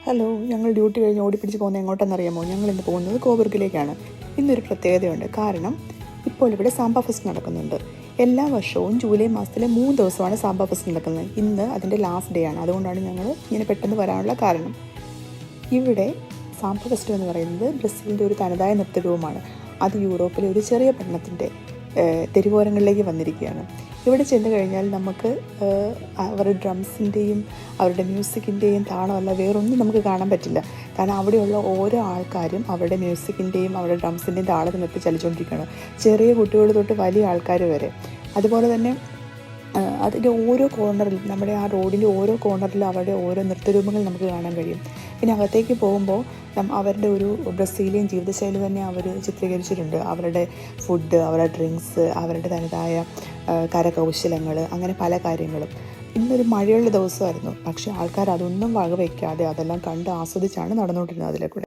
Hello, ഞങ്ങൾ duty കഴിഞ്ഞ് ഓടിപ്പിടിച്ച് പോകുന്നത് എങ്ങോട്ടെന്നറിയാമോ? ഞങ്ങൾ ഇന്ന് പോകുന്നത് കോബർഗിലേക്കാണ്. ഇന്നൊരു പ്രത്യേകതയുണ്ട്. കാരണം ഇപ്പോൾ ഇവിടെ സാമ്പ ഫെസ്റ്റ് നടക്കുന്നുണ്ട്. എല്ലാ വർഷവും ജൂലൈ മാസത്തിലെ 3 ദിവസമാണ് സാമ്പ ഫെസ്റ്റ് നടക്കുന്നത്. ഇന്ന് അതിൻ്റെ ലാസ്റ്റ് ഡേ ആണ്. അതുകൊണ്ടാണ് ഞങ്ങൾ ഇങ്ങനെ പെട്ടെന്ന് വരാനുള്ള കാരണം. ഇവിടെ സാമ്പ ഫെസ്റ്റ് എന്ന് പറയുന്നത് ബ്രസീലിൻ്റെ ഒരു തനതായ നൃത്തരൂപമാണ്. അത് യൂറോപ്പിലെ ഒരു ചെറിയ പട്ടണത്തിൻ്റെ തെരുവോരങ്ങളിലേക്ക് വന്നിരിക്കുകയാണ്. ഇവിടെ ചെന്ന് കഴിഞ്ഞാൽ നമുക്ക് അവരുടെ ഡ്രംസിൻ്റെയും അവരുടെ മ്യൂസിക്കിൻ്റെയും താളമല്ല വേറൊന്നും നമുക്ക് കാണാൻ പറ്റില്ല. കാരണം അവിടെയുള്ള ഓരോ ആൾക്കാരും അവരുടെ മ്യൂസിക്കിൻ്റെയും അവരുടെ ഡ്രംസിൻ്റെയും താളത്തിനൊത്ത് ചലിച്ചുകൊണ്ടിരിക്കുകയാണ്. ചെറിയ കുട്ടികൾ തൊട്ട് വലിയ ആൾക്കാർ വരെ. അതുപോലെ തന്നെ അതിൻ്റെ ഓരോ കോർണറിലും, നമ്മുടെ ആ റോഡിൻ്റെ ഓരോ കോർണറിലും അവരുടെ ഓരോ നൃത്തരൂപങ്ങൾ നമുക്ക് കാണാൻ കഴിയും. പിന്നെ അകത്തേക്ക് പോകുമ്പോൾ അവരുടെ ഒരു ബ്രസീലിയൻ ജീവിതശൈലി തന്നെ അവർ ചിത്രീകരിച്ചിട്ടുണ്ട്. അവരുടെ ഫുഡ്, അവരുടെ ഡ്രിങ്ക്സ്, അവരുടെ തനതായ കരകൗശലങ്ങൾ, അങ്ങനെ പല കാര്യങ്ങളും. ഇന്നൊരു മഴയുള്ള ദിവസമായിരുന്നു. പക്ഷേ ആൾക്കാർ അതൊന്നും വകവയ്ക്കാതെ അതെല്ലാം കണ്ട് ആസ്വദിച്ചാണ് നടന്നുകൊണ്ടിരുന്നത് അതിലെ കൂടെ.